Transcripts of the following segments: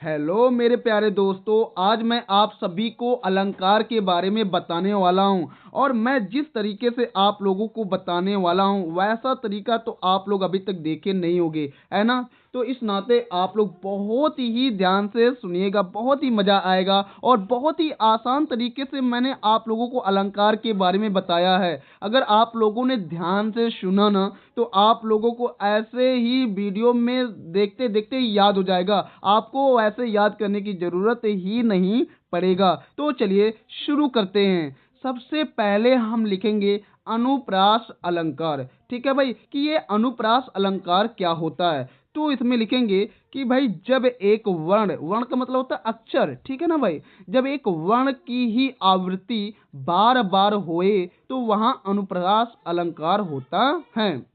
Hello मेरे प्यारे दोस्तों, आज मैं आप सभी को अलंकार के बारे में बताने वाला हूं। और मैं जिस तरीके से आप लोगों को बताने वाला हूं वैसा तरीका तो आप लोग अभी तक देखे नहीं होंगे, है ना। तो इस नाते आप लोग बहुत ही ध्यान से सुनिएगा, बहुत ही मजा आएगा। और बहुत ही आसान तरीके से मैंने आप लोगों को अलंकार के बारे में बताया है। अगर आप लोगों ने ध्यान से सुना ना तो आप लोगों को ऐसे ही वीडियो में देखते देखते ही याद हो जाएगा, आपको ऐसे याद करने की जरूरत ही नहीं पड़ेगा। तो चलिए शुरू करते हैं। सबसे पहले हम लिखेंगे अनुप्रास अलंकार। ठीक है भाई, कि ये अनुप्रास अलंकार क्या होता है। तो इसमें लिखेंगे कि भाई जब एक वर्ण, वर्ण का मतलब होता है अक्षर, ठीक है ना भाई। जब एक वर्ण की ही आवृत्ति बार बार होए तो वहां अनुप्रास अलंकार होता है।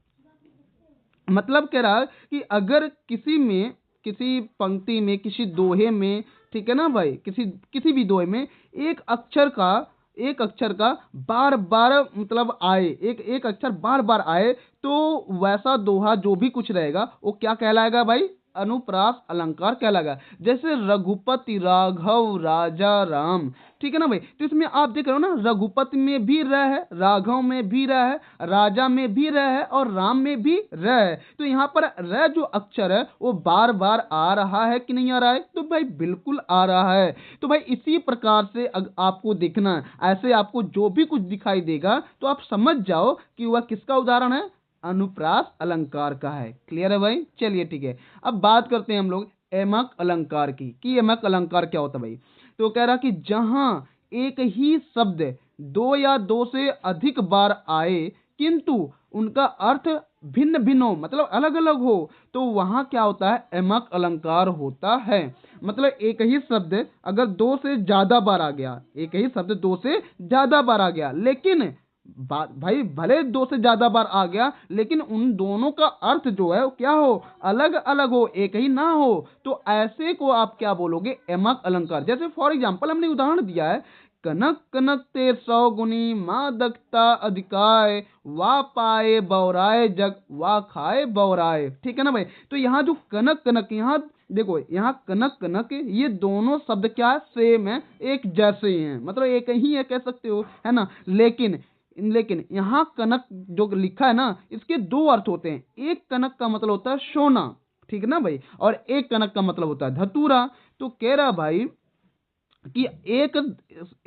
मतलब कह रहा है कि अगर किसी पंक्ति में, किसी दोहे में, ठीक है ना भाई, किसी किसी भी दोहे में एक अक्षर का बार बार मतलब आए, एक एक अक्षर बार बार आए, तो वैसा दोहा जो भी कुछ रहेगा वो क्या कहलाएगा भाई, अनुप्रास अलंकार कहलाएगा। जैसे रघुपति राघव राजा राम, ठीक है ना भाई। तो इसमें आप देख रहे हो ना, रघुपति में भी र है, राघव में भी र है, राजा में भी र है और राम में भी र है। तो यहाँ पर र जो अक्षर है वो बार बार आ रहा है कि नहीं आ रहा है, तो भाई बिल्कुल आ रहा है। तो भाई इसी प्रकार से आपको देखना है, ऐसे आपको जो भी कुछ दिखाई देगा तो आप समझ जाओ कि वह किसका उदाहरण है, अनुप्रास अलंकार का है। क्लियर है भाई, चलिए ठीक है। अब बात करते हैं हम लोग एमक अलंकार की, कि एमक अलंकार क्या होता है भाई। तो कह रहा कि जहां एक ही शब्द दो या दो से अधिक बार आए किंतु उनका अर्थ भिन्न भिन्न हो, मतलब अलग अलग हो, तो वहां क्या होता है, एमक अलंकार होता है। मतलब एक ही शब्द अगर दो से ज्यादा बार आ गया, एक ही शब्द दो से ज्यादा बार आ गया, लेकिन बात भाई भले दो से ज्यादा बार आ गया लेकिन उन दोनों का अर्थ जो है वो क्या हो, अलग अलग हो, एक ही ना हो, तो ऐसे को आप क्या बोलोगे, एमक अलंकार। जैसे फॉर एग्जांपल हमने उदाहरण दिया है, कनक कनक ते 100 गुनी माँ दक्षता अधिकाय, वा पाए बौराए जग, वा खाए बौराए। ठीक है ना भाई। तो यहाँ जो कनक कनक, यहाँ देखो, यहाँ कनक कनक ये दोनों शब्द क्या है, सेम है, एक जैसे ही हैं, मतलब एक ही है कह सकते हो, है ना। लेकिन यहाँ कनक जो लिखा है ना, इसके दो अर्थ होते हैं। एक कनक का मतलब होता है सोना, ठीक है ना भाई, और एक कनक का मतलब होता है धतूरा। तो कह रहा भाई कि एक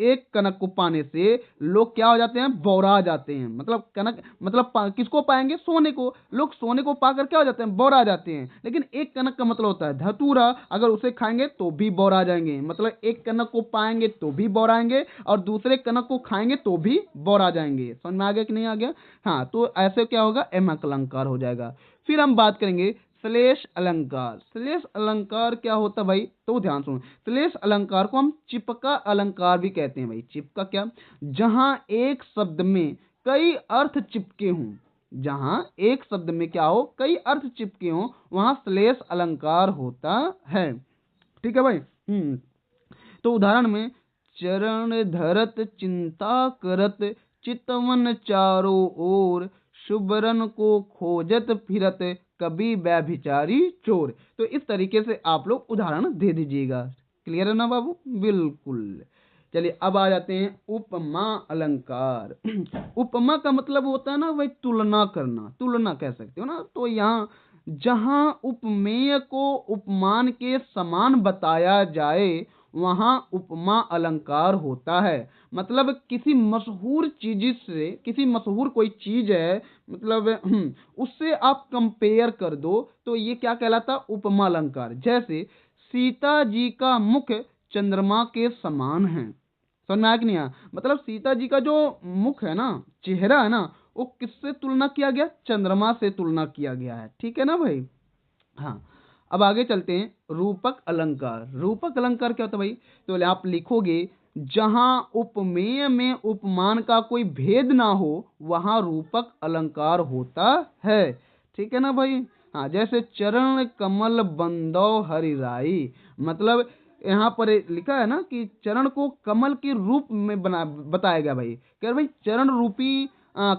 एक कनक को पाने से लोग क्या हो जाते हैं, बौरा जाते हैं। मतलब कनक मतलब किसको पाएंगे, सोने को। लोग सोने को पाकर क्या हो जाते हैं, बौरा जाते हैं। लेकिन एक कनक का मतलब होता है धतूरा, अगर उसे खाएंगे तो भी बौरा जाएंगे। मतलब एक कनक को पाएंगे तो भी बौराएंगे और दूसरे कनक को खाएंगे तो भी बौरा जाएंगे। समझ में आ गया कि नहीं आ गया। हाँ, तो ऐसे क्या होगा, एमक अलंकार हो जाएगा। फिर हम बात करेंगे श्लेष अलंकार। श्लेष अलंकार क्या होता है भाई, तो ध्यान सुनो। श्लेष अलंकार को हम चिपका अलंकार भी कहते हैं भाई। चिपका क्या, जहां एक शब्द में कई अर्थ चिपके हों, जहां एक शब्द में क्या हो, कई अर्थ चिपके हों, वहां श्लेष अलंकार होता है। ठीक है भाई। तो उदाहरण में, चरण धरत चिंता करत, चितवन चारों ओर, शुभरन को खोजत फिरत, कभी व्यभिचारी चोर। तो इस तरीके से आप लोग उदाहरण दे दीजिएगा। क्लियर है ना बाबू, बिल्कुल। चलिए अब आ जाते हैं उपमा अलंकार। उपमा का मतलब होता है ना भाई, तुलना करना, तुलना कह सकते हो ना। तो यहाँ जहां उपमेय को उपमान के समान बताया जाए वहां उपमा अलंकार होता है। मतलब किसी मशहूर चीज से, किसी मशहूर कोई चीज है, मतलब उससे आप कंपेयर कर दो तो ये क्या कहलाता, उपमा अलंकार। जैसे सीता जी का मुख चंद्रमा के समान है। समझ में आया कि नहीं आया। मतलब सीता जी का जो मुख है ना, चेहरा है ना, वो किससे तुलना किया गया, चंद्रमा से तुलना किया गया है। ठीक है ना भाई। हाँ, अब आगे चलते हैं रूपक अलंकार। रूपक अलंकार क्या होता है भाई, तो आप लिखोगे, जहां उपमेय में उपमान का कोई भेद ना हो वहां रूपक अलंकार होता है। ठीक है ना भाई। हाँ, जैसे चरण कमल बंदो हरि राई। मतलब यहाँ पर लिखा है ना कि चरण को कमल के रूप में बना बताया गया भाई। कह रहे भाई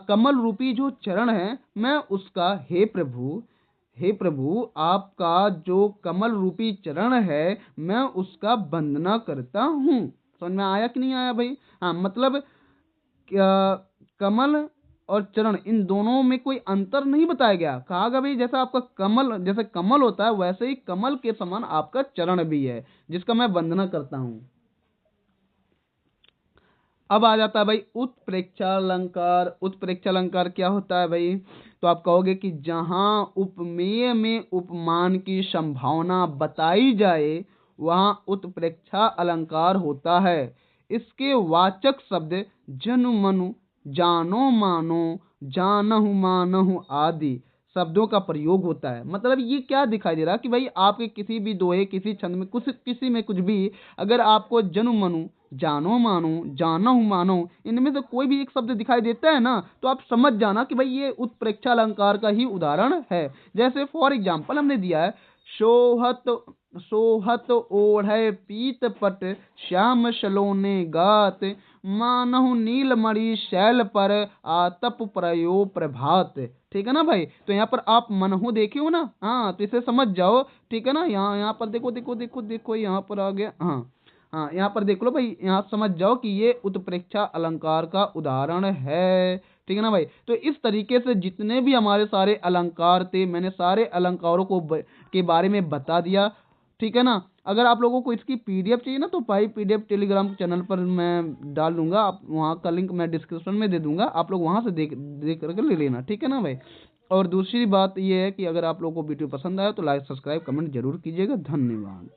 कमल रूपी जो चरण है, मैं उसका, हे प्रभु, हे प्रभु, आपका जो कमल रूपी चरण है, मैं उसका वंदना करता हूँ। समझ में आया कि नहीं आया भाई? हाँ, मतलब क्या कमल और चरण इन दोनों में कोई अंतर नहीं बताया गया। कहा गया भाई जैसा आपका कमल जैसे कमल होता है वैसे ही कमल के समान आपका चरण भी है, जिसका मैं वंदना करता हूँ। अब आ जाता है भाई उत्प्रेक्षालंकार। उत्प्रेक्षालंकार क्या होता है भाई? तो आप कहोगे कि जहां उपमेय में उपमान की संभावना बताई जाए वहां उत्प्रेक्षा अलंकार होता है। इसके वाचक शब्द जनु मनु, जानो मानो, जानहु मानहु आदि शब्दों का प्रयोग होता है। मतलब ये क्या दिखाई दे रहा है कि भाई आपके किसी भी दोहे, किसी छंद में, कुछ किसी में कुछ भी अगर आपको जनु मनु, जानो मानो, जाना हूं मानो, इनमें से कोई भी एक शब्द दिखाई देता है ना, तो आप समझ जाना कि भाई ये उत्प्रेक्षा अलंकार का ही उदाहरण है। जैसे फॉर एग्जाम्पल हमने दिया है, सोहत सोहत ओढ़े पीत पट, श्याम सलोने गात, मानहु नीलमणि शैल पर, आतप प्रयो प्रभात। ठीक है ना भाई? तो यहाँ पर आप मनहु देखे हो ना, हाँ, तो इसे समझ जाओ। ठीक है ना? यहाँ यहाँ पर देखो देखो देखो देखो, यहाँ पर आ गया। हाँ हाँ, यहाँ पर देख लो भाई, यहाँ समझ जाओ कि ये उत्प्रेक्षा अलंकार का उदाहरण है। ठीक है ना भाई? तो इस तरीके से जितने भी हमारे सारे अलंकार थे, मैंने सारे अलंकारों के बारे में बता दिया। ठीक है ना? अगर आप लोगों को इसकी पीडीएफ चाहिए ना, तो भाई पीडीएफ टेलीग्राम चैनल पर मैं डाल दूंगा, आप वहाँ का लिंक मैं डिस्क्रिप्शन में दे दूंगा, आप लोग वहाँ से देख देख करके ले लेना। ठीक है ना भाई? और दूसरी बात ये है कि अगर आप लोगों को वीडियो पसंद आया तो लाइक सब्सक्राइब कमेंट जरूर कीजिएगा। धन्यवाद।